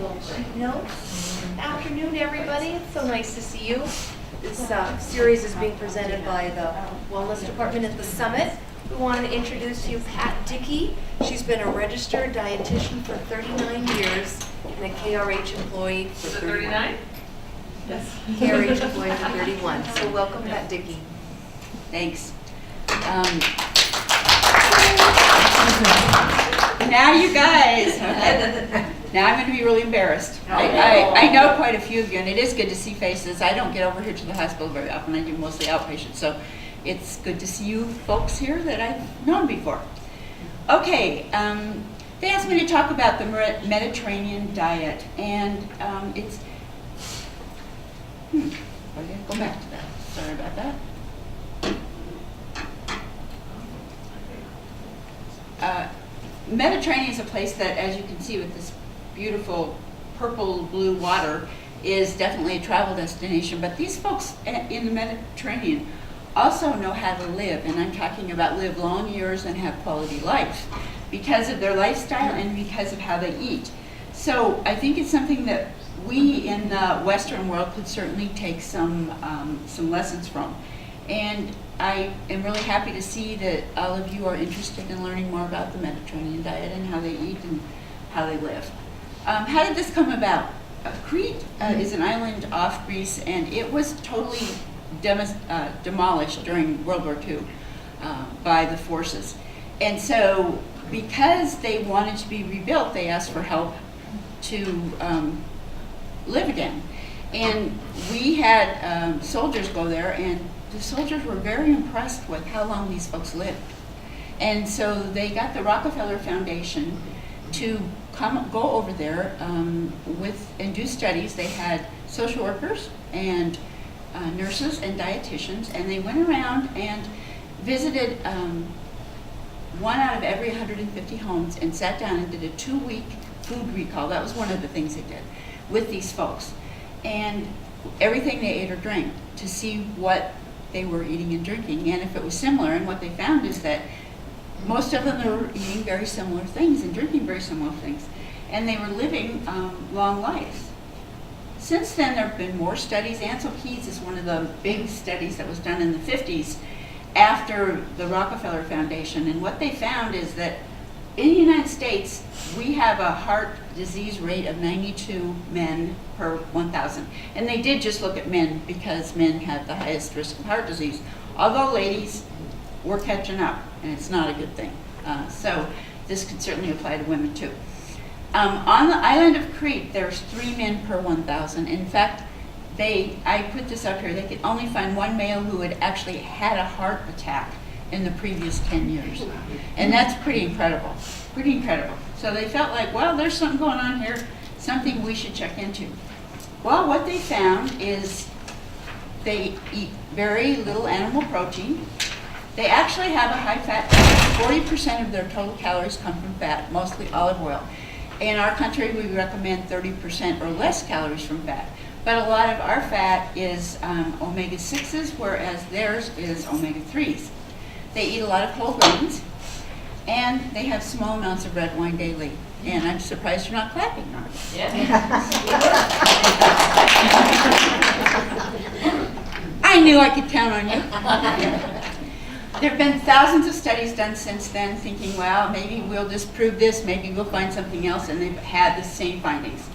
No? Afternoon, everybody. It's so nice to see you. This series is being presented by the Wellness Department at the Summit. We want to introduce you Pat Dickey. She's been a registered dietitian for 39 years and a KRH employee for 39? Yes, KRH employee for 31. So welcome, Pat Dickey. Thanks. Now you guys, now I'm going to be really embarrassed. I know quite a few of you, and it is good to see faces. I don't get over here to the hospital very often. I do mostly outpatient, so it's good to see you folks here that I've known before. Okay, they asked me to talk about the Mediterranean diet, and it's, I'm going to go back to that. Sorry about that. Mediterranean is a place that, as you can see with this beautiful purple blue water, is definitely a travel destination. But these folks in the Mediterranean also know how to live, and I'm talking about live long years and have quality life because of their lifestyle and because of how they eat. So I think it's something that we in the Western world could certainly take some lessons from. And I am really happy to see that all of you are interested in learning more about the Mediterranean diet and how they eat and how they live. How did this come about? Crete is an island off Greece, and it was totally demolished during World War II by the forces. And so because they wanted to be rebuilt, they asked for help to live again. And we had soldiers go there, and the soldiers were very impressed with how long these folks lived. And so they got the Rockefeller Foundation to go over there and do studies. They had social workers and nurses and dietitians, and they went around and visited one out of every 150 homes and sat down and did a 2-week food recall. That was one of the things they did with these folks. And everything they ate or drank to see what they were eating and drinking, and if it was similar. And what they found is that most of them were eating very similar things and drinking very similar things, and they were living long lives. Since then, there have been more studies. Ansel Keys is one of the big studies that was done in the 50s after the Rockefeller Foundation, and what they found is that in the United States, we have a heart disease rate of 92 men per 1,000. And they did just look at men because men have the highest risk of heart disease. Although ladies, we're catching up, and it's not a good thing. So this could certainly apply to women too. On the island of Crete, there's 3 men per 1,000. In fact, I put this up here, they could only find 1 male who had actually had a heart attack in the previous 10 years. And that's pretty incredible, pretty incredible. So they felt like, well, there's something going on here, something we should check into. Well, what they found is they eat very little animal protein. They actually have a high fat diet. 40% of their total calories come from fat, mostly olive oil. In our country, we recommend 30% or less calories from fat. But a lot of our fat is omega-6s, whereas theirs is omega-3s. They eat a lot of whole grains, and they have small amounts of red wine daily. And I'm surprised you're not clapping, are you? Yeah. I knew I could count on you. There have been thousands of studies done since then thinking, well, maybe we'll disprove this, maybe we'll find something else, and they've had the same findings.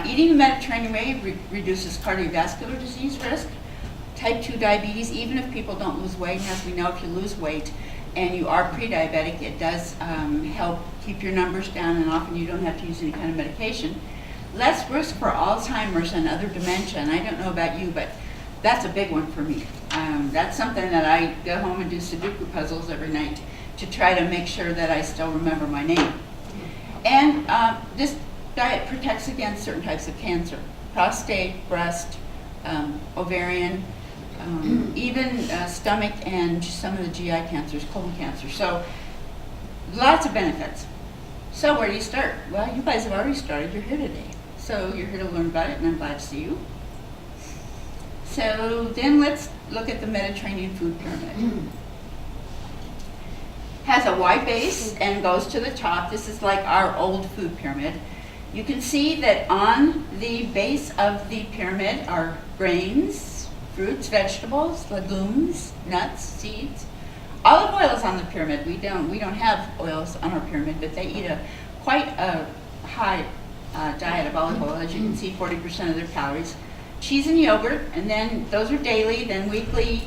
Eating the Mediterranean way reduces cardiovascular disease risk, type 2 diabetes, even if people don't lose weight. And as we know, if you lose weight and you are pre-diabetic, it does help keep your numbers down, and often you don't have to use any kind of medication. Less risk for Alzheimer's and other dementia. And I don't know about you, but that's a big one for me. That's something that I go home and do Sudoku puzzles every night to try to make sure that I still remember my name. And this diet protects against certain types of cancer: prostate, breast, ovarian, even stomach, and some of the GI cancers, colon cancer. So lots of benefits. So where do you start? Well, you guys have already started. You're here today. So you're here to learn about it, and I'm glad to see you. So then let's look at the Mediterranean food pyramid. Has a wide base and goes to the top. This is like our old food pyramid. You can see that on the base of the pyramid are grains, fruits, vegetables, legumes, nuts, seeds. Olive oil is on the pyramid. We don't have oils on our pyramid, but they eat quite a high diet of olive oil. As you can see, 40% of their calories. Cheese and yogurt, and then those are daily, then weekly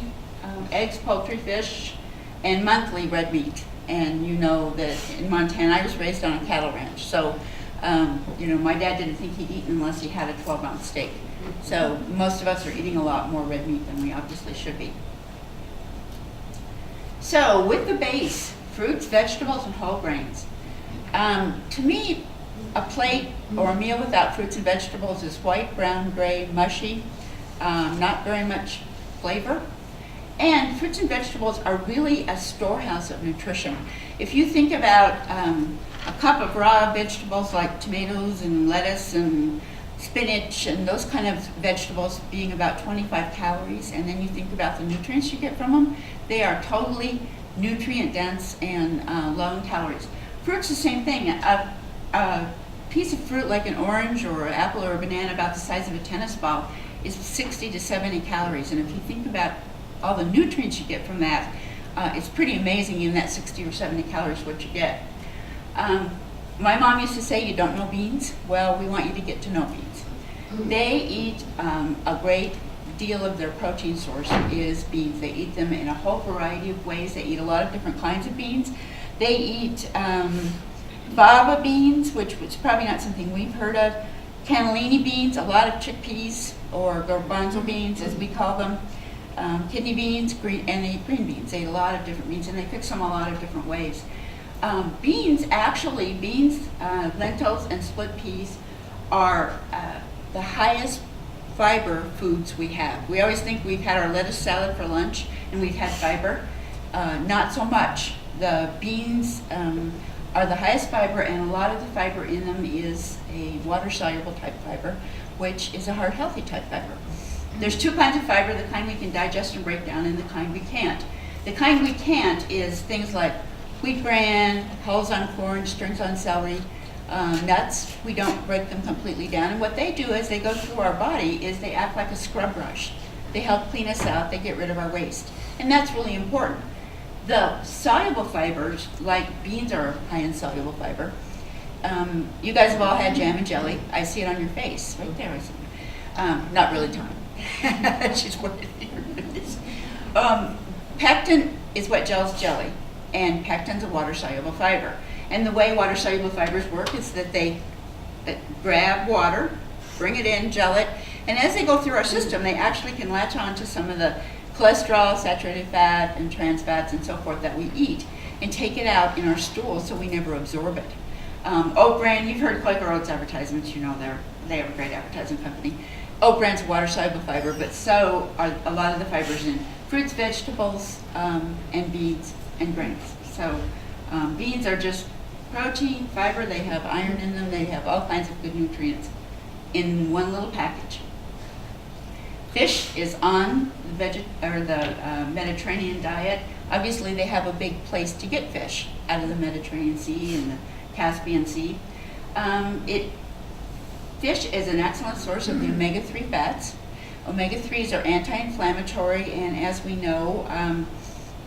eggs, poultry, fish, and monthly red meat. And you know that in Montana, I was raised on a cattle ranch, so my dad didn't think he'd eat unless he had a 12-ounce steak. So most of us are eating a lot more red meat than we obviously should be. So with the base, fruits, vegetables, and whole grains. To me, a plate or a meal without fruits and vegetables is white, brown, gray, mushy, not very much flavor. And fruits and vegetables are really a storehouse of nutrition. If you think about a cup of raw vegetables like tomatoes and lettuce and spinach and those kind of vegetables being about 25 calories, and then you think about the nutrients you get from them, they are totally nutrient dense and low in calories. Fruit's the same thing. A piece of fruit like an orange or an apple or a banana about the size of a tennis ball is 60 to 70 calories. And if you think about all the nutrients you get from that, it's pretty amazing in that 60 or 70 calories what you get. My mom used to say, you don't know beans? Well, we want you to get to know beans. They eat a great deal of their protein source is beans. They eat them in a whole variety of ways. They eat a lot of different kinds of beans. They eat fava beans, which is probably not something we've heard of. Cannellini beans, a lot of chickpeas, or garbanzo beans as we call them. Kidney beans, and they eat green beans. They eat a lot of different beans, and they fix them a lot of different ways. Beans, lentils, and split peas are the highest fiber foods we have. We always think we've had our lettuce salad for lunch and we've had fiber. Not so much. The beans are the highest fiber, and a lot of the fiber in them is a water-soluble type fiber, which is a heart-healthy type fiber. There's two kinds of fiber, the kind we can digest and break down and the kind we can't. The kind we can't is things like wheat bran, hulls on corn, strings on celery, nuts. We don't break them completely down. And what they do as they go through our body is they act like a scrub brush. They help clean us out. They get rid of our waste. And that's really important. The soluble fibers, like beans are high in soluble fiber. You guys have all had jam and jelly. I see it on your face, right there. I see it. Not really, Tom. She's working here. Pectin is what gels jelly, and pectin's a water-soluble fiber. And the way water-soluble fibers work is that they grab water, bring it in, gel it, and as they go through our system, they actually can latch on to some of the cholesterol, saturated fat, and trans fats, and so forth that we eat, and take it out in our stool so we never absorb it. Oat bran, you've heard Quaker Oats advertisements, you know they have a great advertising company. Oat bran's a water-soluble fiber, but so are a lot of the fibers in fruits, vegetables, and beans and grains. So beans are just protein, fiber, they have iron in them, they have all kinds of good nutrients in one little package. Fish is on the Mediterranean diet. Obviously, they have a big place to get fish out of the Mediterranean Sea and the Caspian Sea. Fish is an excellent source of the omega-3 fats. Omega-3s are anti-inflammatory, and as we know,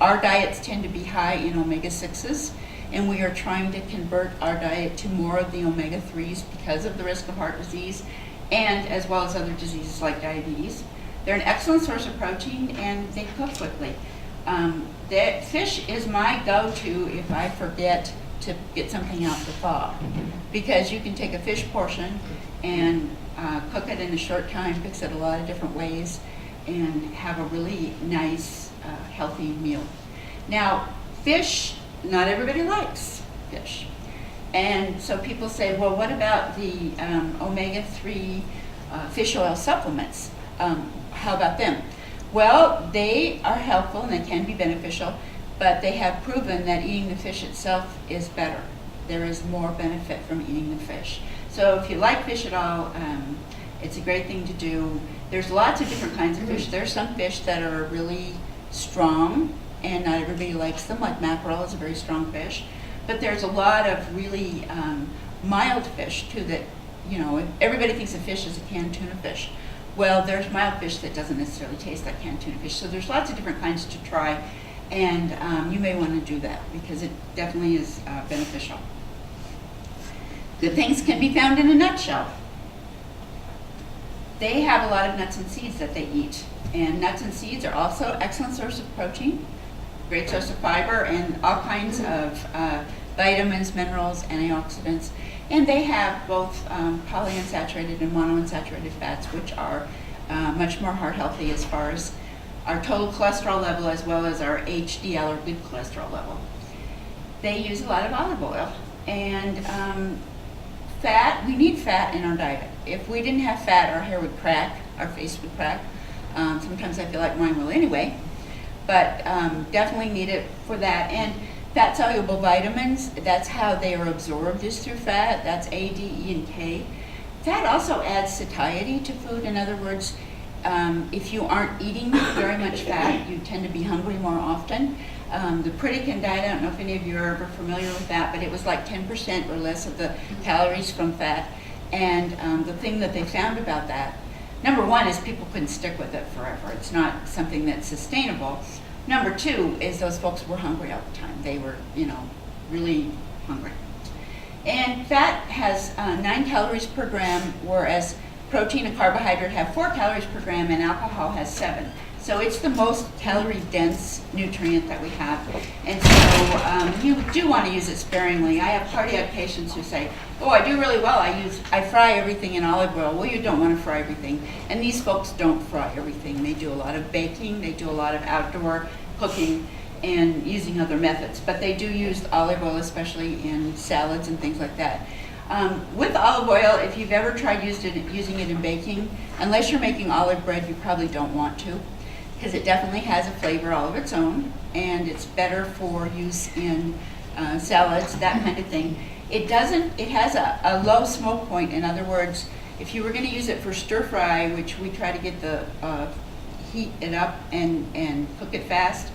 our diets tend to be high in omega-6s, and we are trying to convert our diet to more of the omega-3s because of the risk of heart disease, and as well as other diseases like diabetes. They're an excellent source of protein, and they cook quickly. Fish is my go-to if I forget to get something out to thaw, because you can take a fish portion and cook it in a short time, fix it a lot of different ways, and have a really nice, healthy meal. Now, fish, not everybody likes fish. And so people say, well, what about the omega-3 fish oil supplements? How about them? Well, they are helpful and they can be beneficial, but they have proven that eating the fish itself is better. There is more benefit from eating the fish. So if you like fish at all, it's a great thing to do. There's lots of different kinds of fish. There's some fish that are really strong, and not everybody likes them, like mackerel is a very strong fish. But there's a lot of really mild fish, too, that you know, everybody thinks a fish is a canned tuna fish. Well, there's mild fish that doesn't necessarily taste like canned tuna fish. So there's lots of different kinds to try, and you may want to do that because it definitely is beneficial. Good things can be found in a nutshell. They have a lot of nuts and seeds that they eat, and nuts and seeds are also an excellent source of protein, great source of fiber, and all kinds of vitamins, minerals, antioxidants. And they have both polyunsaturated and monounsaturated fats, which are much more heart healthy as far as our total cholesterol level as well as our HDL or good cholesterol level. They use a lot of olive oil. And fat, we need fat in our diet. If we didn't have fat, our hair would crack, our face would crack. Sometimes I feel like mine will anyway. But definitely need it for that. And fat-soluble vitamins, that's how they are absorbed, is through fat. That's A, D, E, and K. Fat also adds satiety to food. In other words, if you aren't eating very much fat, you tend to be hungry more often. The Pritikin diet, I don't know if any of you are ever familiar with that, but it was like 10% or less of the calories from fat. And the thing that they found about that, number one is people couldn't stick with it forever. It's not something that's sustainable. Number two is those folks were hungry all the time. They were, you know, really hungry. And fat has 9 calories per gram, whereas protein and carbohydrate have 4 calories per gram, and alcohol has 7. So it's the most calorie-dense nutrient that we have. And so you do want to use it sparingly. I have cardiac patients who say, oh, I do really well. I fry everything in olive oil. Well, you don't want to fry everything. And these folks don't fry everything. They do a lot of baking. They do a lot of outdoor cooking and using other methods. But they do use olive oil, especially in salads and things like that. With olive oil, if you've ever tried using it in baking, unless you're making olive bread, you probably don't want to, because it definitely has a flavor all of its own, and it's better for use in salads, that kind of thing. It has a low smoke point. In other words, if you were going to use it for stir fry, which we try to get the heat it up and cook it fast,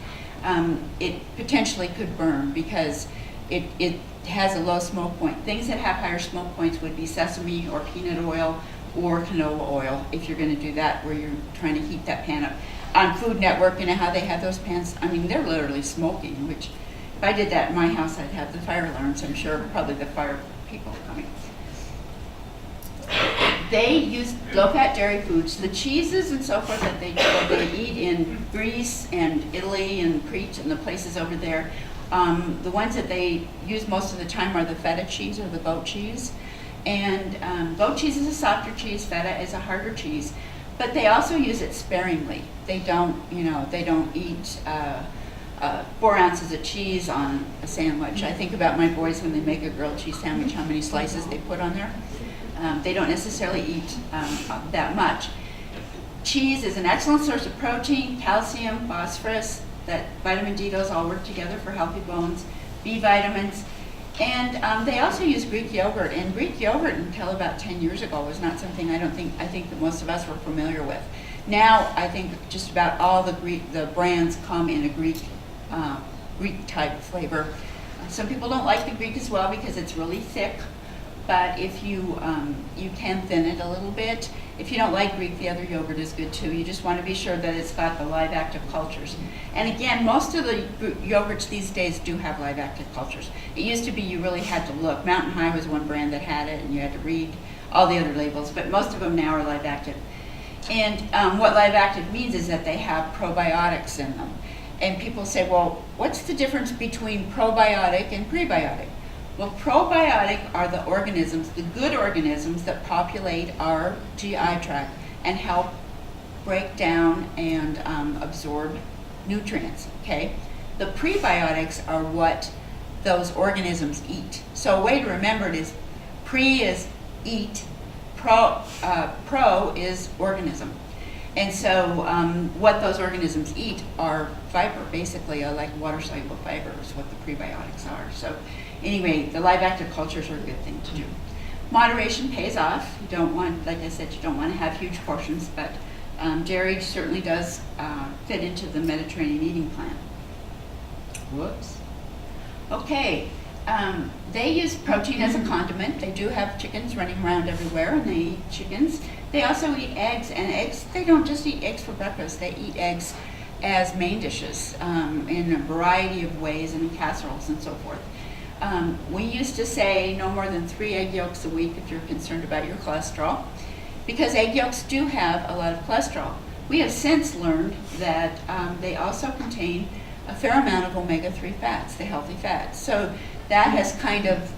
it potentially could burn because it has a low smoke point. Things that have higher smoke points would be sesame or peanut oil or canola oil, if you're going to do that, where you're trying to heat that pan up. On Food Network, you know how they have those pans? I mean, they're literally smoking, which if I did that in my house, I'd have the fire alarms. I'm sure probably the fire people coming. They use low-fat dairy foods. The cheeses and so forth that they eat in Greece and Italy and Crete and the places over there, the ones that they use most of the time are the feta cheese or the goat cheese. And goat cheese is a softer cheese, feta is a harder cheese. But they also use it sparingly. They don't eat 4 ounces of cheese on a sandwich. I think about my boys when they make a grilled cheese sandwich, how many slices they put on there. They don't necessarily eat that much. Cheese is an excellent source of protein, calcium, phosphorus, that vitamin D, those all work together for healthy bones, B vitamins. And they also use Greek yogurt, and Greek yogurt until about 10 years ago was not something I think that most of us were familiar with. Now I think just about all the brands come in a Greek type flavor. Some people don't like the Greek as well because it's really thick, but if you can thin it a little bit. If you don't like Greek, the other yogurt is good too. You just want to be sure that it's got the live active cultures. And again, most of the yogurts these days do have live active cultures. It used to be you really had to look. Mountain High was one brand that had it, and you had to read all the other labels, but most of them now are live active. And what live active means is that they have probiotics in them. And people say, well, what's the difference between probiotic and prebiotic? Well, probiotic are the organisms, the good organisms that populate our GI tract and help break down and absorb nutrients, okay? The prebiotics are what those organisms eat. So a way to remember it is pre is eat, pro is organism. And so what those organisms eat are fiber, basically, like water-soluble fiber is what the prebiotics are. So anyway, the live active cultures are a good thing to do. Moderation pays off. You don't want, like I said, you don't want to have huge portions, but dairy certainly does fit into the Mediterranean eating plan. Whoops. Okay, They use protein as a condiment. They do have chickens running around everywhere, and they eat chickens. They also eat eggs, and eggs, they don't just eat eggs for breakfast. They eat eggs as main dishes in a variety of ways and in casseroles and so forth. We used to say no more than 3 egg yolks a week if you're concerned about your cholesterol, because egg yolks do have a lot of cholesterol. We have since learned that they also contain a fair amount of omega-3 fats, the healthy fats. So that has kind of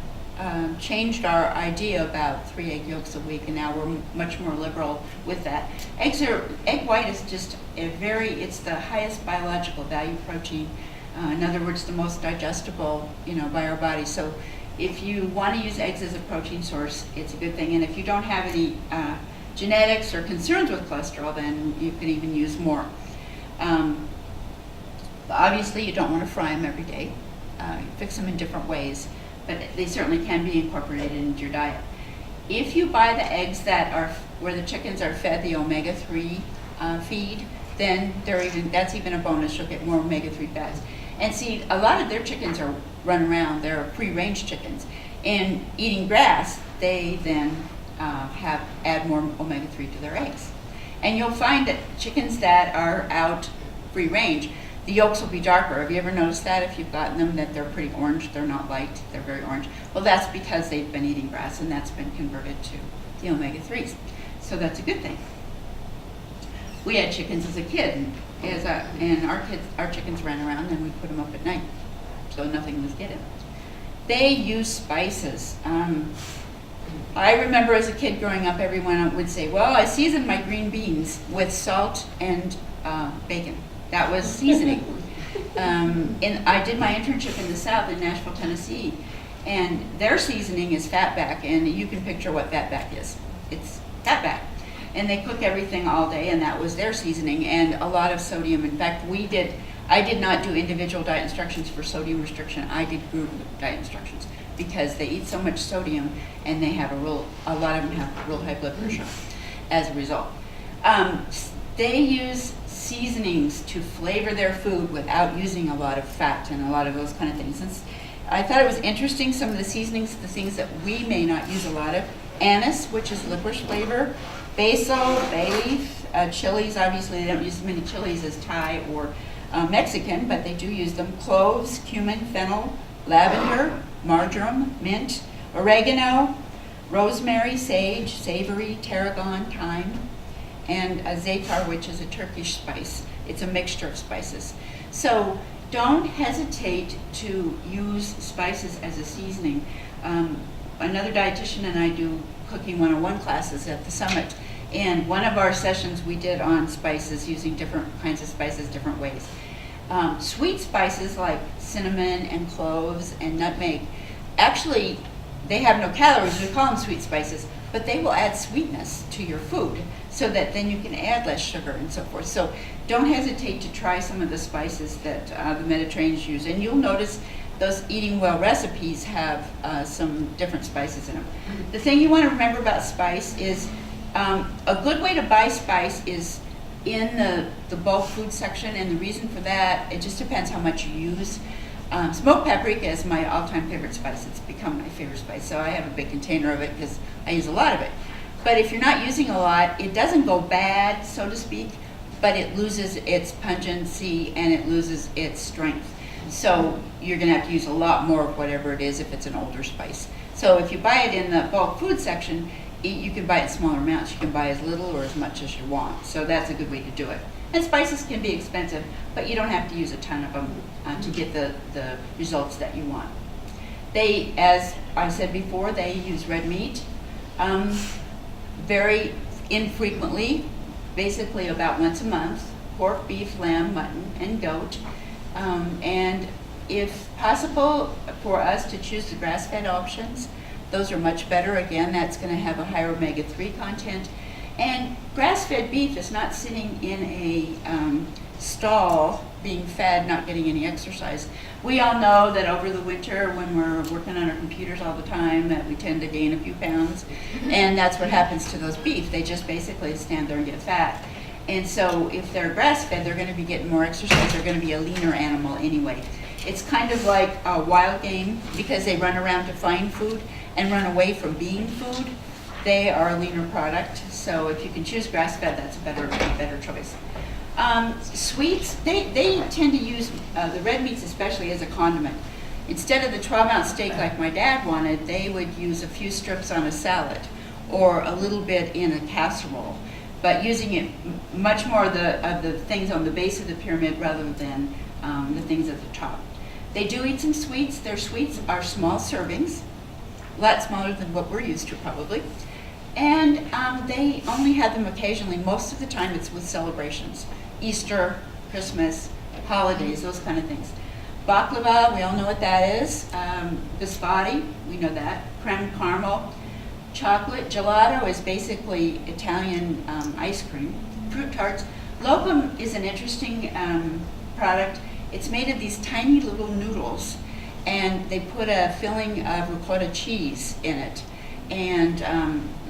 changed our idea about 3 egg yolks a week, and now we're much more liberal with that. Egg white is just it's the highest biological value protein. In other words, the most digestible, by our body. So if you want to use eggs as a protein source, it's a good thing. And if you don't have any genetics or concerns with cholesterol, then you can even use more. Obviously, you don't want to fry them every day. Fix them in different ways, but they certainly can be incorporated into your diet. If you buy the eggs where the chickens are fed the omega-3 feed, then that's even a bonus. You'll get more omega-3 fats. And see, a lot of their chickens are run around. They're free-range chickens, and eating grass, they then add more omega-3 to their eggs. And you'll find that chickens that are out free-range, the yolks will be darker. Have you ever noticed that if you've gotten them, that they're pretty orange? They're not light, they're very orange. Well, that's because they've been eating grass, and that's been converted to the omega-3s. So that's a good thing. We had chickens as a kid, and our chickens ran around, and we put them up at night, so nothing was getting. They use spices. I remember as a kid growing up, everyone would say, well, I seasoned my green beans with salt and bacon. That was seasoning. And I did my internship in the South in Nashville, Tennessee, and their seasoning is fatback, and you can picture what fatback is. It's fatback. And they cook everything all day, and that was their seasoning, and a lot of sodium. In fact, I did not do individual diet instructions for sodium restriction. I did group diet instructions because they eat so much sodium, and they have a lot of them have real high blood pressure as a result. They use seasonings to flavor their food without using a lot of fat and a lot of those kind of things. And I thought it was interesting, some of the seasonings, the things that we may not use a lot of. Anise, which is licorice flavor, basil, bay leaf, chilies. Obviously, they don't use as many chilies as Thai or Mexican, but they do use them. Cloves, cumin, fennel, lavender, marjoram, mint, oregano, rosemary, sage, savory, tarragon, thyme, and a za'atar, which is a Turkish spice. It's a mixture of spices. So don't hesitate to use spices as a seasoning. Another dietitian and I do Cooking 101 classes at the Summit, and one of our sessions we did on spices, using different kinds of spices different ways. Sweet spices like cinnamon and cloves and nutmeg, actually they have no calories, we call them sweet spices, but they will add sweetness to your food so that then you can add less sugar and so forth. So don't hesitate to try some of the spices that the Mediterraneans use, and you'll notice those eating well recipes have some different spices in them. The thing you want to remember about spice is a good way to buy spice is in the bulk food section, and the reason for that, it just depends how much you use. Smoked paprika is my all-time favorite spice. It's become my favorite spice, so I have a big container of it because I use a lot of it. But if you're not using a lot, it doesn't go bad, so to speak, but it loses its pungency and it loses its strength. So you're going to have to use a lot more of whatever it is if it's an older spice. So if you buy it in the bulk food section, you can buy it in smaller amounts. You can buy as little or as much as you want. So that's a good way to do it. And spices can be expensive, but you don't have to use a ton of them to get the results that you want. They, as I said before, they use red meat very infrequently, basically about once a month. Pork, beef, lamb, mutton, and goat. And if possible for us to choose the grass-fed options, those are much better. Again, that's going to have a higher omega-3 content. And grass-fed beef is not sitting in a stall being fed, not getting any exercise. We all know that over the winter when we're working on our computers all the time that we tend to gain a few pounds, and that's what happens to those beef. They just basically stand there and get fat. And so if they're grass-fed, they're going to be getting more exercise. They're going to be a leaner animal anyway. It's kind of like a wild game because they run around to find food and run away from being food. They are a leaner product, so if you can choose grass-fed, that's a better choice. Sweets, they tend to use the red meats especially as a condiment. Instead of the 12-ounce steak like my dad wanted, they would use a few strips on a salad or a little bit in a casserole, but using it much more of the things on the base of the pyramid rather than the things at the top. They do eat some sweets. Their sweets are small servings, a lot smaller than what we're used to probably. And they only have them occasionally. Most of the time it's with celebrations. Easter, Christmas, holidays, those kind of things. Baklava, we all know what that is. Biscotti, we know that. Creme caramel. Chocolate. Gelato is basically Italian ice cream. Fruit tarts. Locum is an interesting product. It's made of these tiny little noodles, and they put a filling of ricotta cheese in it. And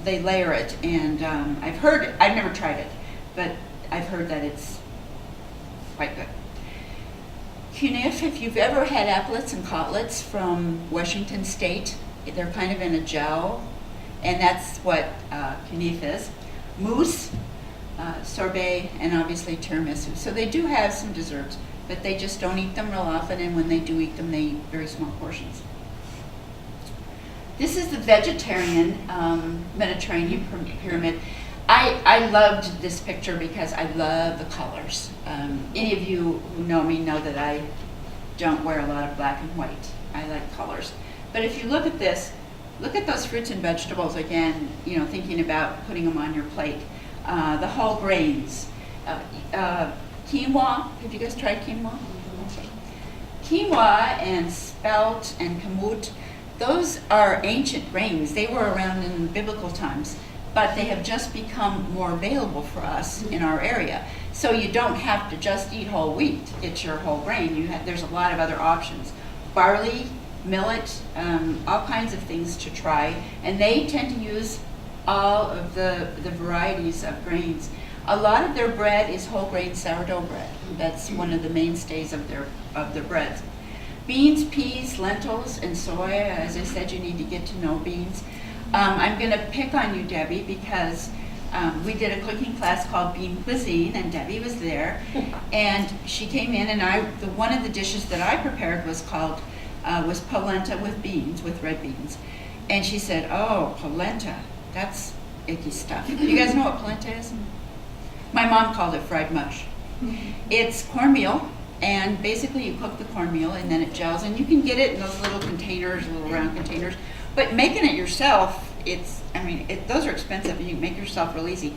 they layer it, and I've never tried it, but I've heard that it's quite good. Kniff, if you've ever had applets and cutlets from Washington State, they're kind of in a gel, and that's what kniff is. Mousse, sorbet, and obviously tiramisu. So they do have some desserts, but they just don't eat them real often, and when they do eat them, they eat very small portions. This is the vegetarian Mediterranean pyramid. I loved this picture because I love the colors. Any of you who know me know that I don't wear a lot of black and white. I like colors. But if you look at this, look at those fruits and vegetables again, you know, thinking about putting them on your plate. The whole grains. Quinoa, have you guys tried quinoa? Okay. Quinoa and spelt and kamut, those are ancient grains. They were around in biblical times, but they have just become more available for us in our area. So you don't have to just eat whole wheat. It's your whole grain. There's a lot of other options. Barley, millet, all kinds of things to try. And they tend to use all of the varieties of grains. A lot of their bread is whole grain sourdough bread. That's one of the mainstays of their breads. Beans, peas, lentils, and soy. As I said, you need to get to know beans. I'm going to pick on you, Debbie, because we did a cooking class called Bean Cuisine, and Debbie was there. And she came in, and one of the dishes that I prepared was polenta with beans, with red beans. And she said, "Oh, polenta, that's icky stuff." You guys know what polenta is? My mom called it fried mush. It's cornmeal. And basically you cook the cornmeal and then it gels, and you can get it in those little containers, little round containers. But making it yourself, those are expensive, and you can make it yourself real easy.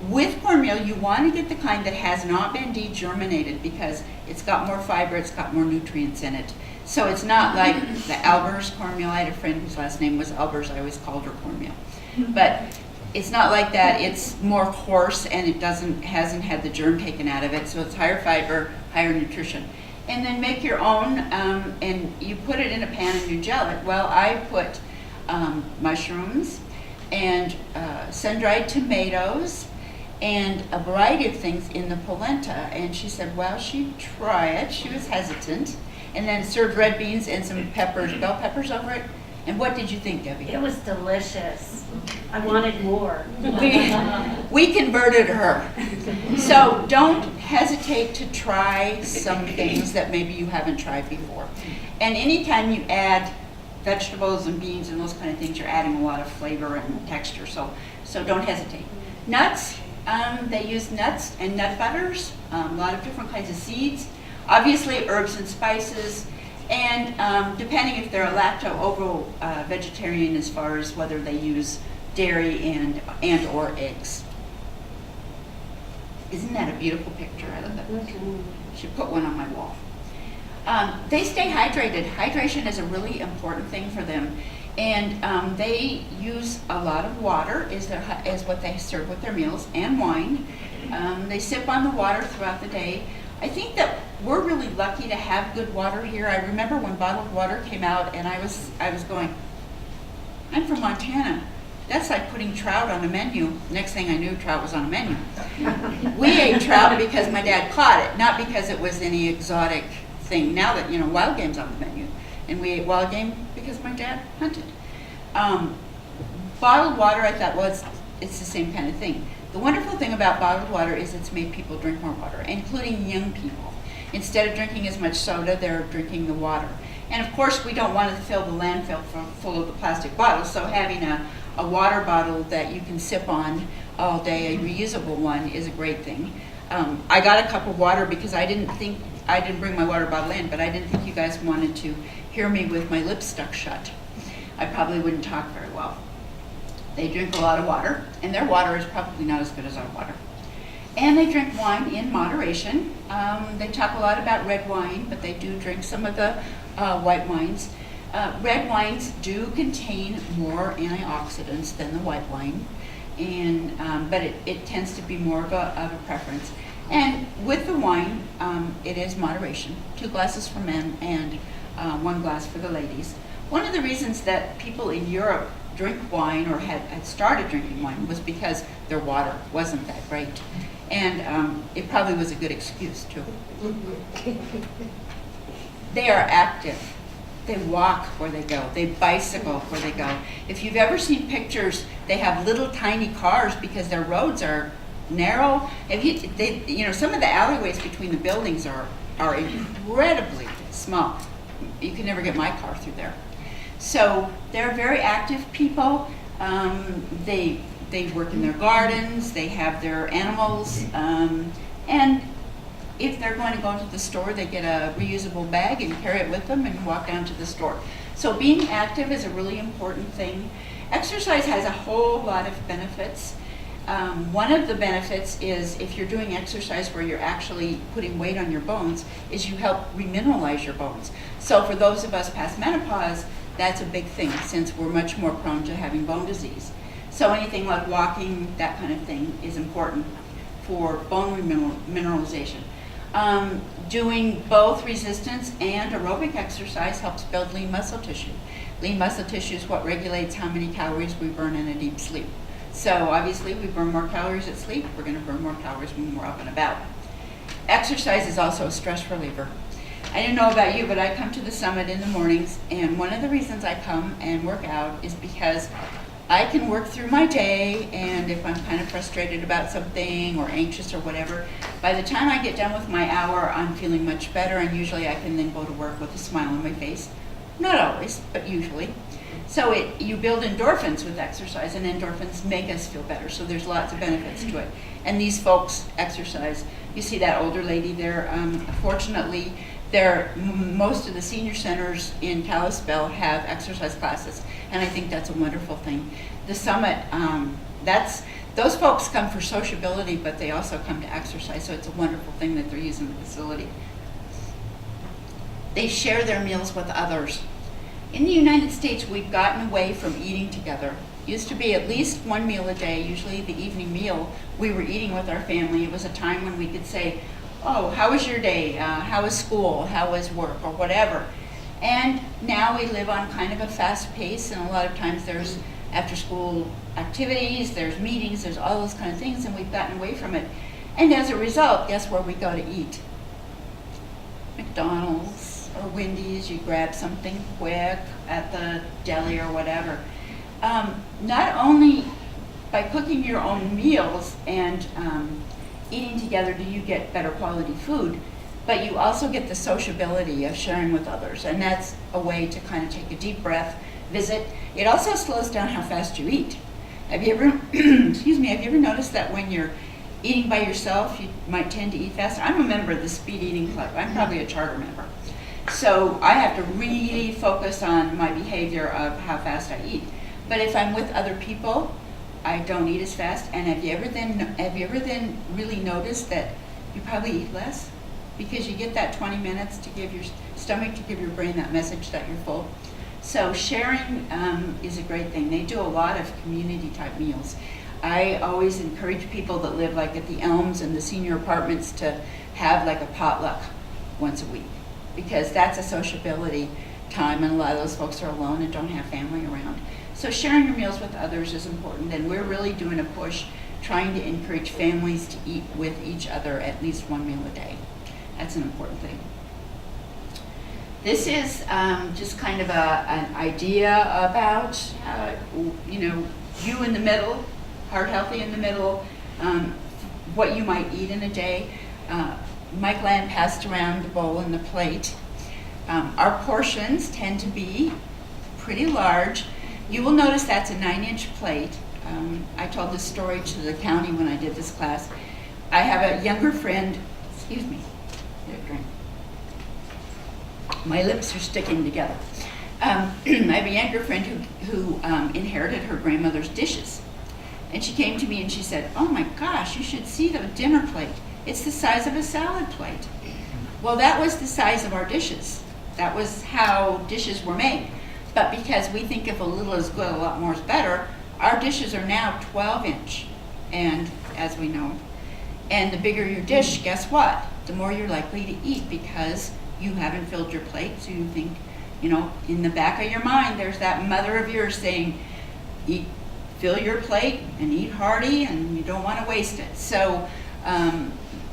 With cornmeal, you want to get the kind that has not been degerminated because it's got more fiber, it's got more nutrients in it. So it's not like the Albers cornmeal. I had a friend whose last name was Albers. I always called her cornmeal. But it's not like that. It's more coarse, and it hasn't had the germ taken out of it, so it's higher fiber, higher nutrition. And then make your own, and you put it in a pan and you gel it. Well, I put mushrooms and sun-dried tomatoes and a variety of things in the polenta. And she said, well, she'd try it. She was hesitant. And then served red beans and some peppers, bell peppers over it. And what did you think, Debbie? It was delicious. I wanted more. We converted her. So don't hesitate to try some things that maybe you haven't tried before. And anytime you add vegetables and beans and those kind of things, you're adding a lot of flavor and texture. So don't hesitate. Nuts, they use nuts and nut butters, a lot of different kinds of seeds. Obviously herbs and spices. And depending if they're a lacto-ovo vegetarian, as far as whether they use dairy and or eggs. Isn't that a beautiful picture? I love that picture. Should put one on my wall. They stay hydrated. Hydration is a really important thing for them. And they use a lot of water is what they serve with their meals, and wine. They sip on the water throughout the day. I think that we're really lucky to have good water here. I remember when bottled water came out, and I was going, I'm from Montana. That's like putting trout on a menu. Next thing I knew, trout was on a menu. We ate trout because my dad caught it, not because it was any exotic thing now that, wild game's on the menu. And we ate wild game because my dad hunted. Bottled water, I thought, it's the same kind of thing. The wonderful thing about bottled water is it's made people drink more water, including young people. Instead of drinking as much soda, they're drinking the water. And of course, we don't want to fill the landfill full of the plastic bottles, so having a water bottle that you can sip on all day, a reusable one, is a great thing. I got a cup of water because I didn't bring my water bottle in, but I didn't think you guys wanted to hear me with my lips stuck shut. I probably wouldn't talk very well. They drink a lot of water, and their water is probably not as good as our water. And they drink wine in moderation. They talk a lot about red wine, but they do drink some of the white wines. Red wines do contain more antioxidants than the white wine, but it tends to be more of a preference. And with the wine, it is moderation. 2 glasses for men and 1 glass for the ladies. One of the reasons that people in Europe drink wine or had started drinking wine was because their water wasn't that great. And it probably was a good excuse too. They are active. They walk where they go. They bicycle where they go. If you've ever seen pictures, they have little tiny cars because their roads are narrow. Some of the alleyways between the buildings are incredibly small. You can never get my car through there. So they're very active people. They work in their gardens. They have their animals, and if they're going to go to the store, they get a reusable bag and carry it with them and walk down to the store. So being active is a really important thing. Exercise has a whole lot of benefits. One of the benefits is if you're doing exercise where you're actually putting weight on your bones, is you help remineralize your bones. So for those of us past menopause, that's a big thing since we're much more prone to having bone disease. So anything like walking, that kind of thing, is important for bone mineralization. Doing both resistance and aerobic exercise helps build lean muscle tissue. Lean muscle tissue is what regulates how many calories we burn in a deep sleep. So obviously we burn more calories at sleep, we're going to burn more calories when we're up and about. Exercise is also a stress reliever. I don't know about you, but I come to the summit in the mornings, and one of the reasons I come and work out is because I can work through my day, and if I'm kind of frustrated about something or anxious or whatever, by the time I get done with my hour, I'm feeling much better, and usually I can then go to work with a smile on my face. Not always, but usually. So you build endorphins with exercise, and endorphins make us feel better, so there's lots of benefits to it. And these folks exercise. You see that older lady there. Fortunately, most of the senior centers in Kalispell have exercise classes, and I think that's a wonderful thing. The summit, those folks come for sociability, but they also come to exercise, so it's a wonderful thing that they're using the facility. They share their meals with others. In the United States, we've gotten away from eating together. It used to be at least 1 meal a day, usually the evening meal, we were eating with our family. It was a time when we could say, oh, how was your day? How was school? How was work? Or whatever. And now we live on kind of a fast pace, and a lot of times there's after school activities, there's meetings, there's all those kind of things, and we've gotten away from it. And as a result, guess where we go to eat? McDonald's or Wendy's. You grab something quick at the deli or whatever. Not only by cooking your own meals and eating together do you get better quality food, but you also get the sociability of sharing with others, and that's a way to kind of take a deep breath, visit. It also slows down how fast you eat. Have you ever, have you ever noticed that when you're eating by yourself, you might tend to eat faster? I'm a member of the Speed Eating Club. I'm probably a charter member. So I have to really focus on my behavior of how fast I eat. But if I'm with other people, I don't eat as fast. And have you ever then really noticed that you probably eat less? Because you get that 20 minutes to give your stomach, to give your brain that message that you're full. So sharing is a great thing. They do a lot of community type meals. I always encourage people that live like at the Elms and the senior apartments to have like a potluck once a week, because that's a sociability time, and a lot of those folks are alone and don't have family around. So sharing your meals with others is important, and we're really doing a push trying to encourage families to eat with each other at least 1 meal a day. That's an important thing. This is just kind of an idea about, you in the middle, heart healthy in the middle, what you might eat in a day. Mike Land passed around the bowl and the plate. Our portions tend to be pretty large. You will notice that's a 9-inch plate. I told this story to the county when I did this class. I have a younger friend, excuse me, drink. My lips are sticking together. I have a younger friend who inherited her grandmother's dishes. And she came to me and she said, "Oh my gosh, you should see the dinner plate. It's the size of a salad plate." Well, that was the size of our dishes. That was how dishes were made. But because we think if a little is good, a lot more is better, our dishes are now 12-inch, and as we know. And the bigger your dish, guess what? The more you're likely to eat because you haven't filled your plate, so you think, in the back of your mind, there's that mother of yours saying, eat, fill your plate and eat hearty, and you don't want to waste it. So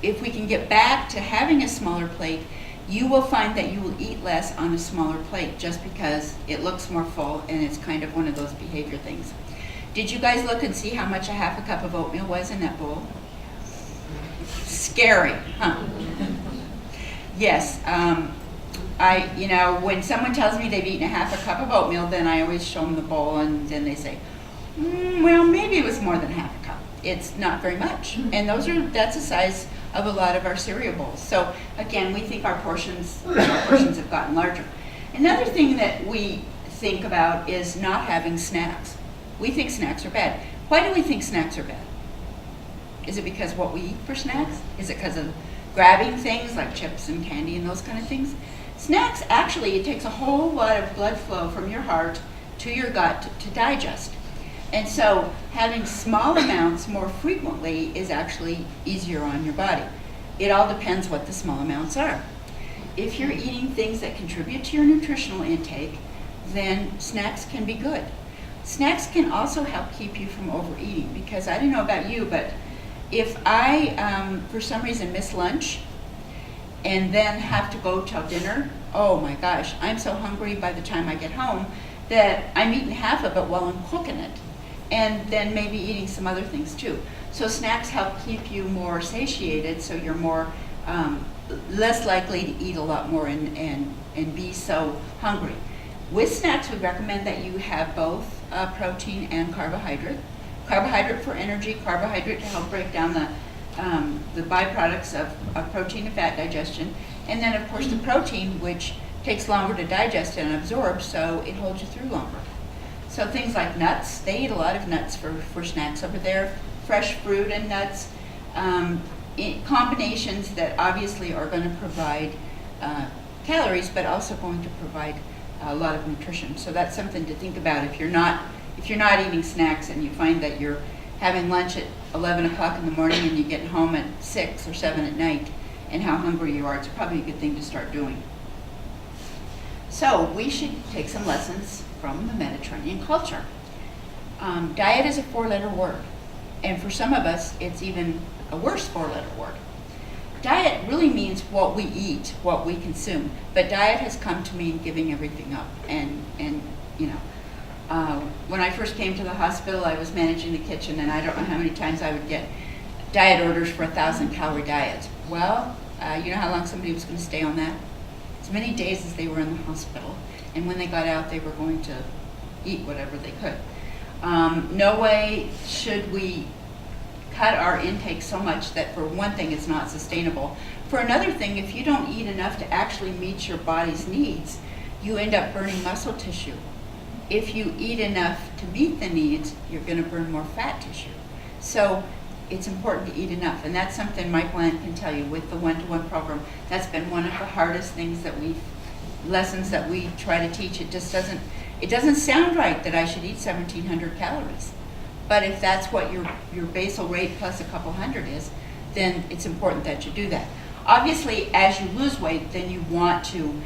if we can get back to having a smaller plate, you will find that you will eat less on a smaller plate just because it looks more full, and it's kind of one of those behavior things. Did you guys look and see how much a half a cup of oatmeal was in that bowl? Scary, huh? Yes, when someone tells me they've eaten a half a cup of oatmeal, then I always show them the bowl, and then they say, well, maybe it was more than half a cup. It's not very much, and that's the size of a lot of our cereal bowls. So again, we think our portions have gotten larger. Another thing that we think about is not having snacks. We think snacks are bad. Why do we think snacks are bad? Is it because what we eat for snacks? Is it because of grabbing things like chips and candy and those kind of things? Snacks, actually, it takes a whole lot of blood flow from your heart to your gut to digest. And so having small amounts more frequently is actually easier on your body. It all depends what the small amounts are. If you're eating things that contribute to your nutritional intake, then snacks can be good. Snacks can also help keep you from overeating, because I don't know about you, but if I, for some reason, miss lunch and then have to go till dinner, oh my gosh, I'm so hungry by the time I get home that I'm eating half of it while I'm cooking it, and then maybe eating some other things too. So snacks help keep you more satiated, so you're more less likely to eat a lot more and be so hungry. With snacks, we recommend that you have both protein and carbohydrate. Carbohydrate for energy, carbohydrate to help break down the byproducts of protein and fat digestion, and then of course the protein, which takes longer to digest and absorb, so it holds you through longer. So things like nuts, they eat a lot of nuts for snacks over there, fresh fruit and nuts, combinations that obviously are going to provide calories, but also going to provide a lot of nutrition. So that's something to think about if you're not eating snacks and you find that you're having lunch at 11 o'clock in the morning and you get home at 6 or 7 at night and how hungry you are. It's probably a good thing to start doing. So we should take some lessons from the Mediterranean culture. Diet is a 4-letter word, and for some of us it's even a worse 4-letter word. Diet really means what we eat, what we consume, but diet has come to mean giving everything up. And when I first came to the hospital, I was managing the kitchen, and I don't know how many times I would get diet orders for 1,000-calorie diets. Well, you know how long somebody was going to stay on that? As many days as they were in the hospital, and when they got out, they were going to eat whatever they could. No way should we cut our intake so much that, for one thing, it's not sustainable. For another thing, if you don't eat enough to actually meet your body's needs, you end up burning muscle tissue. If you eat enough to meet the needs, you're going to burn more fat tissue. So it's important to eat enough, and that's something Mike Land can tell you with the one-to-one program. That's been one of the hardest things lessons that we try to teach. It doesn't sound right that I should eat 1,700 calories. But if that's what your basal rate plus a couple hundred is, then it's important that you do that. Obviously, as you lose weight, then you want to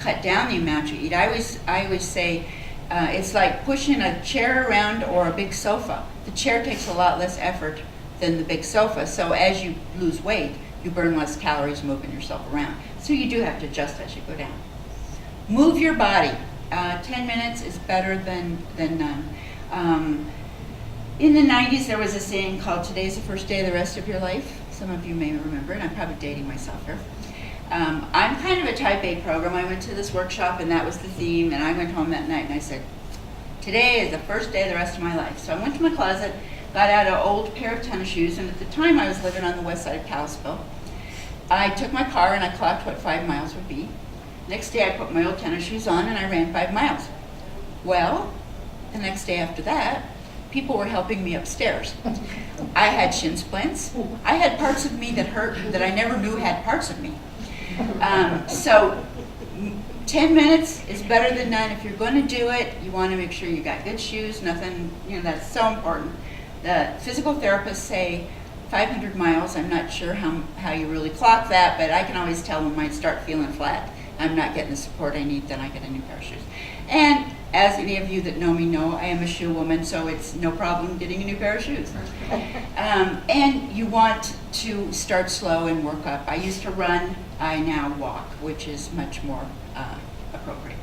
cut down the amount you eat. I always say it's like pushing a chair around or a big sofa. The chair takes a lot less effort than the big sofa. So as you lose weight, you burn less calories moving yourself around. So you do have to adjust as you go down. Move your body. 10 minutes is better than none. In the 90s, there was a saying called, "Today's the first day of the rest of your life." Some of you may remember it. I'm probably dating myself here. I'm kind of a type A program. I went to this workshop, and that was the theme, and I went home that night, and I said, today is the first day of the rest of my life. So I went to my closet, got out an old pair of tennis shoes, and at the time I was living on the west side of Kalispell. I took my car, and I clocked what 5 miles would be. Next day, I put my old tennis shoes on, and I ran 5 miles. Well, the next day after that, people were helping me upstairs. I had shin splints. I had parts of me that hurt that I never knew had parts of me. So 10 minutes is better than none. If you're going to do it, you want to make sure you got good shoes, nothing, that's so important. The physical therapists say 500 miles. I'm not sure how you really clock that, but I can always tell when I start feeling flat, I'm not getting the support I need, then I get a new pair of shoes. And as any of you that know me know, I am a shoe woman, so it's no problem getting a new pair of shoes. And you want to start slow and work up. I used to run, I now walk, which is much more appropriate.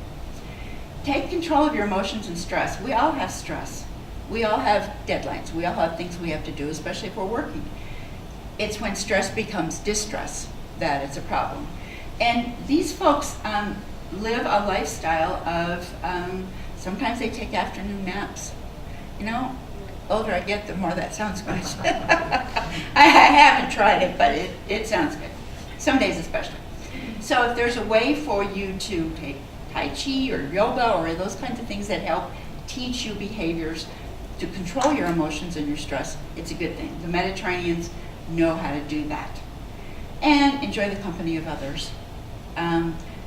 Take control of your emotions and stress. We all have stress. We all have deadlines. We all have things we have to do, especially if we're working. It's when stress becomes distress that it's a problem. And these folks live a lifestyle of, sometimes they take afternoon naps. Older I get, the more that sounds good. I haven't tried it, but it sounds good. Some days especially. So if there's a way for you to take Tai Chi or yoga or those kinds of things that help teach you behaviors to control your emotions and your stress, it's a good thing. The Mediterraneans know how to do that. And enjoy the company of others.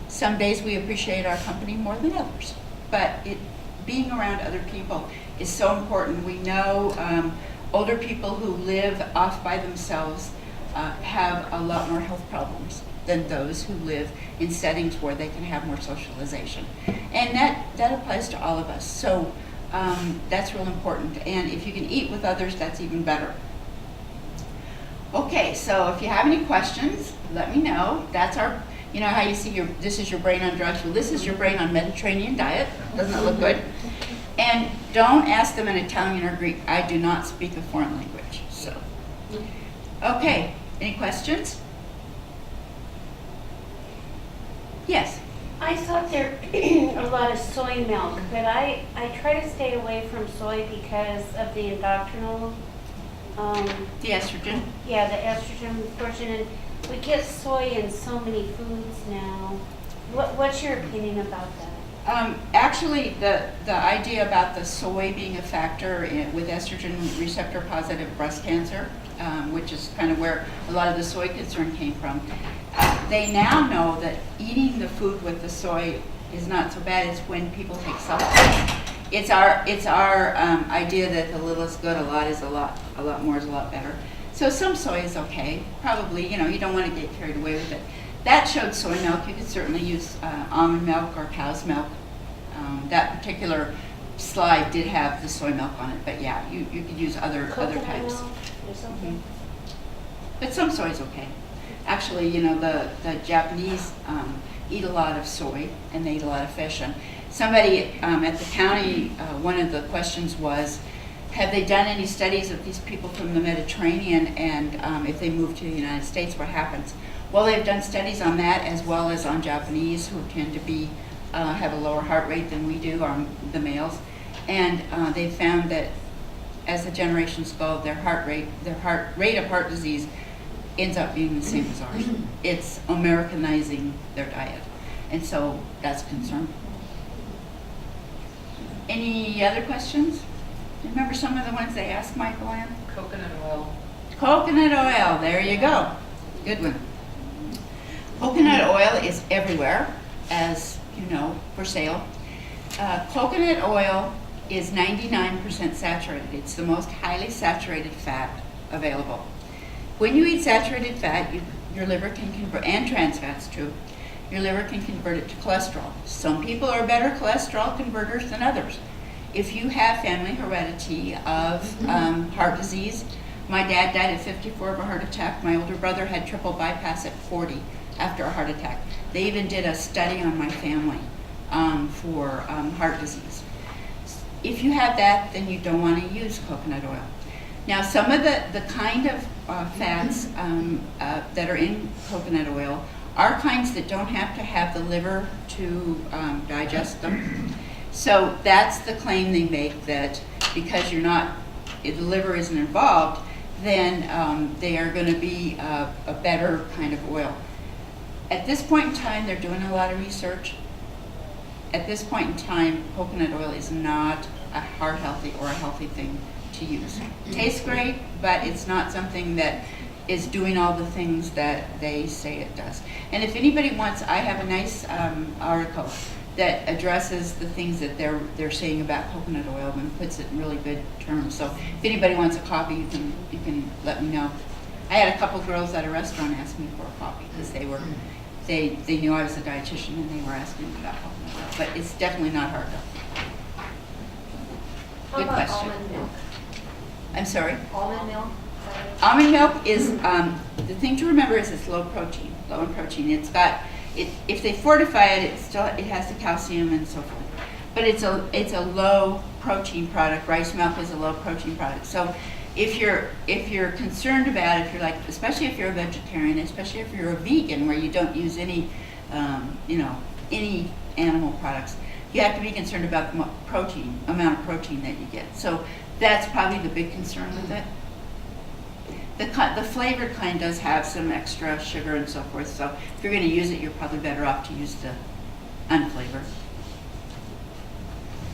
Some days we appreciate our company more than others, but being around other people is so important. We know older people who live off by themselves have a lot more health problems than those who live in settings where they can have more socialization. And that applies to all of us. So that's real important. And if you can eat with others, that's even better. Okay, so if you have any questions, let me know. That's our, how you see this is your brain on drugs. Well, this is your brain on Mediterranean diet. Doesn't that look good? And don't ask them in Italian or Greek. I do not speak a foreign language. So, okay, any questions? Yes. I thought there a lot of soy milk, but I try to stay away from soy because of the endocrinal. The estrogen. Yeah, the estrogen portion, and we get soy in so many foods now. What's your opinion about that? Actually, the idea about the soy being a factor with estrogen receptor positive breast cancer, which is kind of where a lot of the soy concern came from. They now know that eating the food with the soy is not so bad. It's when people take supplements. It's our idea that a little is good, a lot is a lot more is a lot better. So some soy is okay. Probably, you don't want to get carried away with it. That showed soy milk. You could certainly use almond milk or cow's milk. That particular slide did have the soy milk on it, but yeah, you could use other types. Milk or something? But some soy is okay. Actually, the Japanese eat a lot of soy and they eat a lot of fish. And somebody at the county, one of the questions was, have they done any studies of these people from the Mediterranean, and if they move to the United States, what happens? Well, they've done studies on that as well as on Japanese, who tend to be have a lower heart rate than we do, the males, and they found that as the generations go, their rate of heart disease ends up being the same as ours. It's Americanizing their diet, and so that's a concern. Any other questions? Remember some of the ones they asked, Michael Ann? Coconut oil. Coconut oil, there you go. Good one. Coconut oil is everywhere, as you know, for sale. Coconut oil is 99% saturated. It's the most highly saturated fat available. When you eat saturated fat, your liver can convert, and trans fats too, your liver can convert it to cholesterol. Some people are better cholesterol converters than others. If you have family heredity of heart disease, my dad died at 54 of a heart attack. My older brother had triple bypass at 40 after a heart attack. They even did a study on my family for heart disease. If you have that, then you don't want to use coconut oil. Now, some of the kind of fats that are in coconut oil are kinds that don't have to have the liver to digest them. So that's the claim they make, that because the liver isn't involved, then they are going to be a better kind of oil. At this point in time, they're doing a lot of research. At this point in time, coconut oil is not a heart healthy or a healthy thing to use. Tastes great, but it's not something that is doing all the things that they say it does. And if anybody wants, I have a nice article that addresses the things that they're saying about coconut oil and puts it in really good terms. So if anybody wants a copy, you can let me know. I had a couple girls at a restaurant ask me for a copy because they knew I was a dietitian and they were asking me about coconut oil. But it's definitely not hard though. How Good about question. almond milk? I'm sorry? Almond milk? Almond milk is, the thing to remember is it's low in protein. It's got, if they fortify it, it has the calcium and so forth. But it's a low protein product. Rice milk is a low protein product. So if you're concerned about it, if you're like, especially if you're a vegetarian, especially if you're a vegan where you don't use any animal products, you have to be concerned about the amount of protein that you get. So that's probably the big concern with it. The flavored kind does have some extra sugar and so forth, so if you're going to use it, you're probably better off to use the unflavored.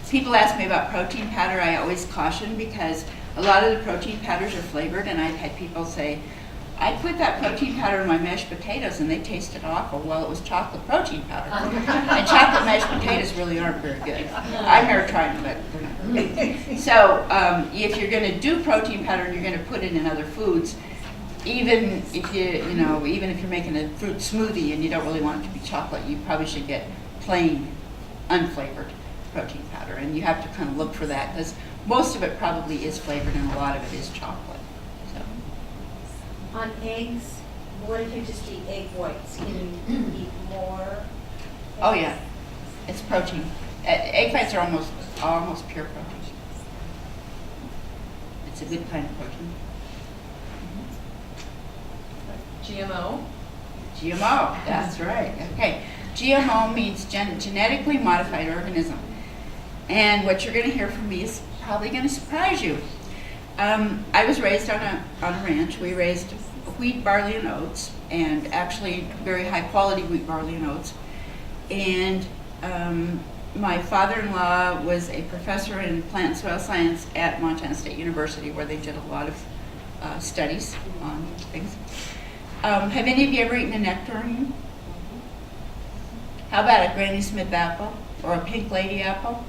People ask me about protein powder. I always caution because a lot of the protein powders are flavored, and I've had people say, I put that protein powder in my mashed potatoes and they tasted awful. Well, it was chocolate protein powder. And chocolate mashed potatoes really aren't very good. I've never tried them, but they're not very good. So if you're going to do protein powder and you're going to put it in other foods, even if you're making a fruit smoothie and you don't really want it to be chocolate, you probably should get plain, unflavored protein powder. And you have to kind of look for that because most of it probably is flavored and a lot of it is chocolate. On eggs, what if you just eat egg whites? Can you eat more? Oh yeah, it's protein. Egg whites are almost pure protein. It's a good kind of protein. GMO? GMO, that's right. Okay, GMO means genetically modified organism. And what you're going to hear from me is probably going to surprise you. I was raised on a ranch. We raised wheat, barley, and oats, and actually very high quality wheat, barley, and oats. And my father-in-law was a professor in plant and soil science at Montana State University, where they did a lot of studies on things. Have any of you ever eaten a nectarine? How about a Granny Smith apple or a pink lady apple?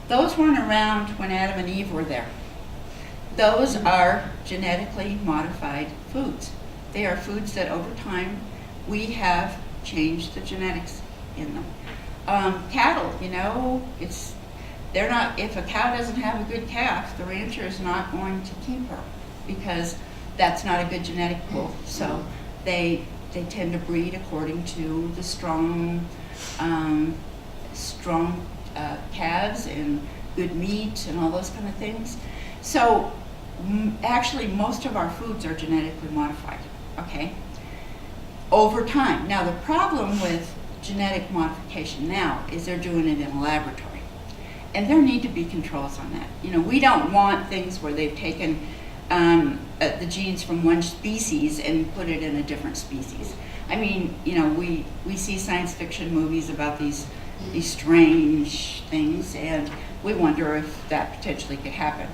Those weren't around when Adam and Eve were there. Those are genetically modified foods. They are foods that over time we have changed the genetics in them. Cattle, they're not, if a cow doesn't have a good calf, the rancher is not going to keep her because that's not a good genetic pool. So they tend to breed according to the strong calves and good meat and all those kind of things. So actually most of our foods are genetically modified, okay, over time. Now the problem with genetic modification now is they're doing it in a laboratory, and there need to be controls on that. We don't want things where they've taken the genes from one species and put it in a different species. I mean, we see science fiction movies about these strange things, and we wonder if that potentially could happen.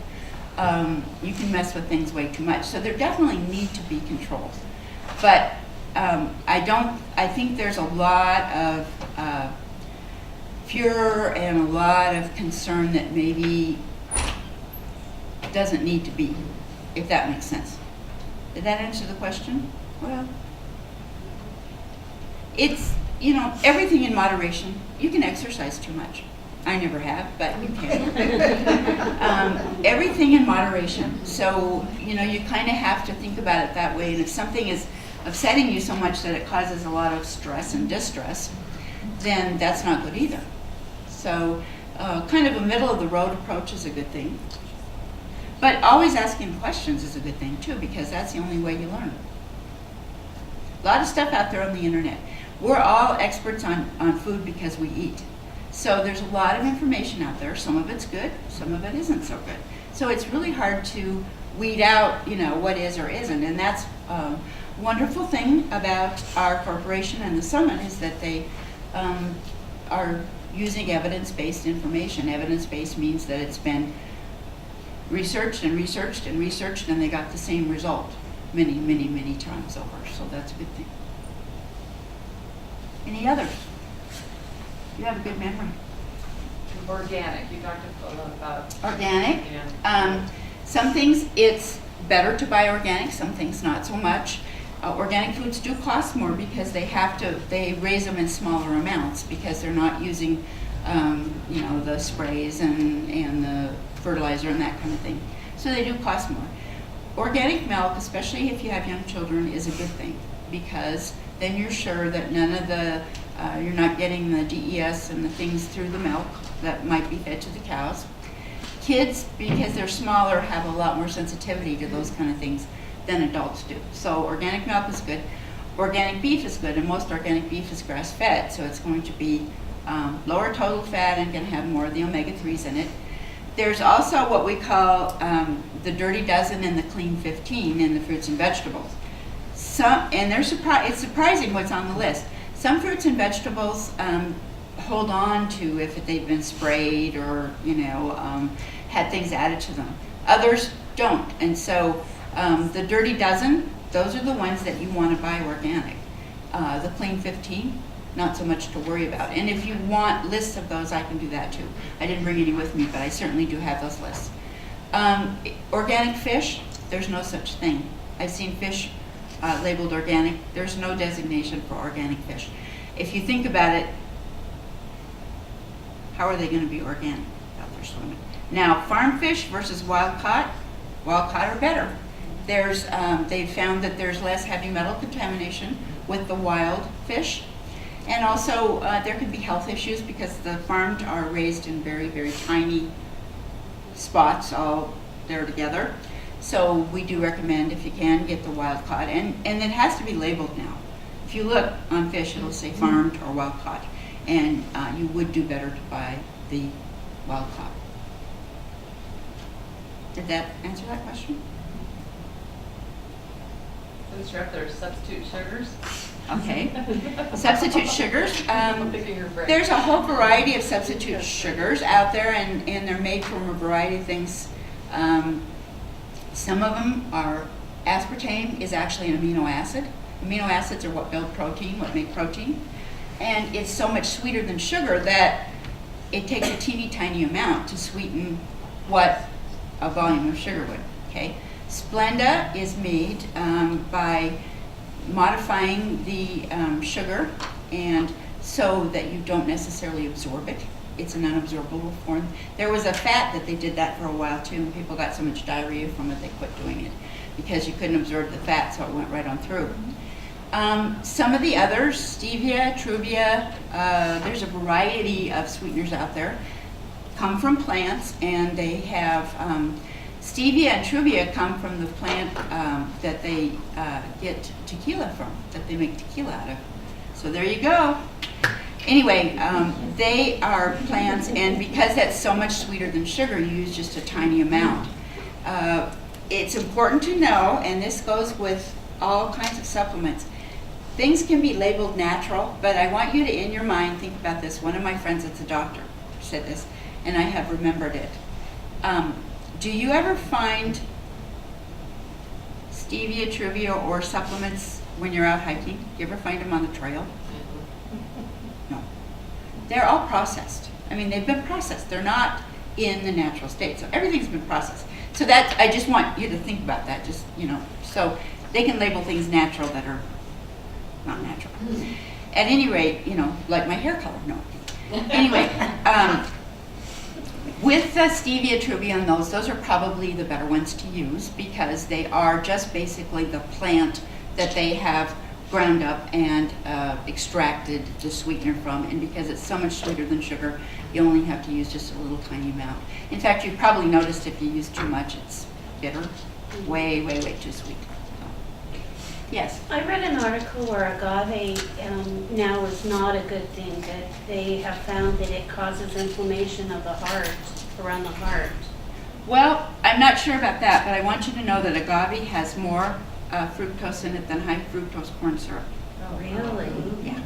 You can mess with things way too much. So there definitely need to be controls. But I think there's a lot of furor and a lot of concern that maybe doesn't need to be, if that makes sense. Did that answer the question? Well, it's, everything in moderation. You can exercise too much. I never have, but you can. Everything in moderation. So, you kind of have to think about it that way. And if something is upsetting you so much that it causes a lot of stress and distress, then that's not good either. So kind of a middle of the road approach is a good thing. But always asking questions is a good thing too, because that's the only way you learn. A lot of stuff out there on the internet. We're all experts on food because we eat. So there's a lot of information out there. Some of it's good, some of it isn't so good. So it's really hard to weed out, what is or isn't. And that's a wonderful thing about our corporation and the summit is that they are using evidence-based information. Evidence-based means that it's been researched and researched and researched, and they got the same result many, many, many times over. So that's a good thing. Any others? You have a good memory. Organic, you talked a lot about. Organic. Yeah. Some things it's better to buy organic, some things not so much. Organic foods do cost more because they raise them in smaller amounts because they're not using, the sprays and the fertilizer and that kind of thing. So they do cost more. Organic milk, especially if you have young children, is a good thing because then you're sure that none of you're not getting the DES and the things through the milk that might be fed to the cows. Kids, because they're smaller, have a lot more sensitivity to those kind of things than adults do. So organic milk is good. Organic beef is good, and most organic beef is grass-fed, so it's going to be lower total fat and going to have more of the omega-3s in it. There's also what we call the Dirty Dozen and the Clean 15 in the fruits and vegetables. It's surprising what's on the list. Some fruits and vegetables hold on to if they've been sprayed or had things added to them. Others don't, and so the Dirty Dozen, those are the ones that you want to buy organic. The Clean 15, not so much to worry about. And if you want lists of those, I can do that too. I didn't bring any with me, but I certainly do have those lists. Organic fish, there's no such thing. I've seen fish labeled organic. There's no designation for organic fish. If you think about it, how are they going to be organic out there swimming? Now, farm fish versus wild caught are better. They've found that there's less heavy metal contamination with the wild fish. And also, there can be health issues because the farmed are raised in very, very tiny spots all there together. So we do recommend, if you can, get the wild caught. And it has to be labeled now. If you look on fish, it'll say farmed or wild caught. And you would do better to buy the wild caught. Did that answer that question? Since you're up there, substitute sugars. Okay. Substitute sugars. I'm picking your brain. There's a whole variety of substitute sugars out there, and they're made from a variety of things. Some of them are, aspartame is actually an amino acid. Amino acids are what build protein, what make protein. And it's so much sweeter than sugar that it takes a teeny tiny amount to sweeten what a volume of sugar would, okay? Splenda is made by modifying the sugar and so that you don't necessarily absorb it. It's an unabsorbable form. There was a fat that they did that for a while too, and people got so much diarrhea from it they quit doing it because you couldn't absorb the fat, so it went right on through. Some of the others, stevia, truvia, there's a variety of sweeteners out there, come from plants, and they have stevia and truvia come from the plant that they get tequila from, that they make tequila out of. So there you go. Anyway, they are plants, and because that's so much sweeter than sugar, you use just a tiny amount. It's important to know, and this goes with all kinds of supplements, things can be labeled natural, but I want you to, in your mind, think about this. One of my friends that's a doctor said this, and I have remembered it. Do you ever find stevia, truvia, or supplements when you're out hiking? Do you ever find them on the trail? No. They're all processed. I mean, they've been processed. They're not in the natural state. So everything's been processed. So that, I just want you to think about that. Just, so they can label things natural that are not natural. At any rate, like my hair color. No. Anyway, with the stevia, truvia, and those are probably the better ones to use because they are just basically the plant that they have ground up and extracted the sweetener from, and because it's so much sweeter than sugar, you only have to use just a little tiny amount. In fact, you've probably noticed if you use too much, it's bitter, way, way, way too sweet. So, yes. I read an article where agave now is not a good thing, that they have found that it causes inflammation of the heart, around the heart. Well, I'm not sure about that, but I want you to know that agave has more fructose in it than high fructose corn syrup. Oh, Really? Yeah.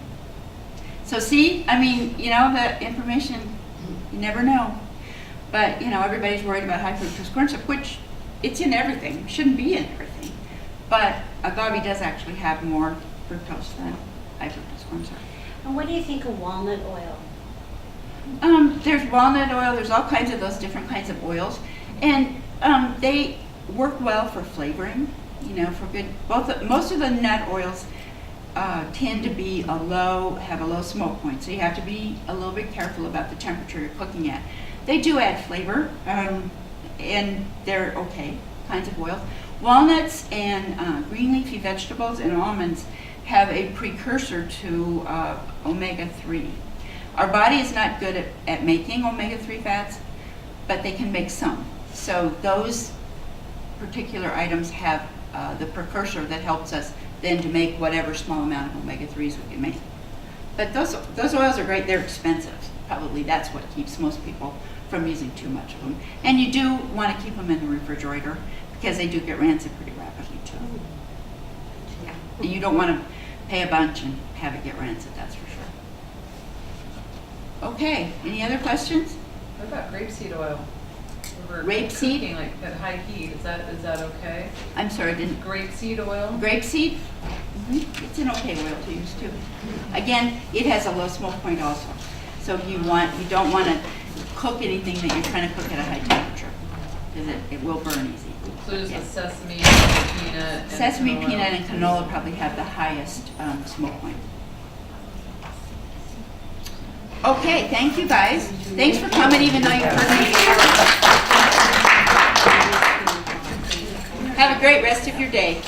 So see, I mean, you know, the information, you never know. But, you know, everybody's worried about high fructose corn syrup, which it's in everything, shouldn't be in everything. But agave does actually have more fructose than high fructose corn syrup. And what do you think of walnut oil? There's walnut oil, there's all kinds of those different kinds of oils. And they work well for flavoring, you know, for good, most of the nut oils tend to be have a low smoke point, so you have to be a little bit careful about the temperature you're cooking at. They do add flavor, and they're okay kinds of oils. Walnuts and green leafy vegetables and almonds have a precursor to omega-3. Our body is not good at making omega-3 fats, but they can make some. So those particular items have the precursor that helps us then to make whatever small amount of omega-3s we can make. But those oils are great. They're expensive. Probably that's what keeps most people from using too much of them. And you do want to keep them in the refrigerator because they do get rancid pretty rapidly too. Yeah. And you don't want to pay a bunch and have it get rancid, that's for sure. Okay, any other questions? What about grapeseed oil? Over Rapeseed? Cooking, like at high heat, is that okay? I'm sorry, I didn't. Grapeseed oil? Grapeseed? It's an okay oil to use too. Again, it has a low smoke point also. So you don't want to cook anything that you're trying to cook at a high temperature because it will burn easy. So just Yeah. with sesame, peanut, and Sesame, canola. peanut, and canola probably have the highest smoke point. Okay, thank you guys. Thanks for coming even though you've heard me before. Have a great rest of your day.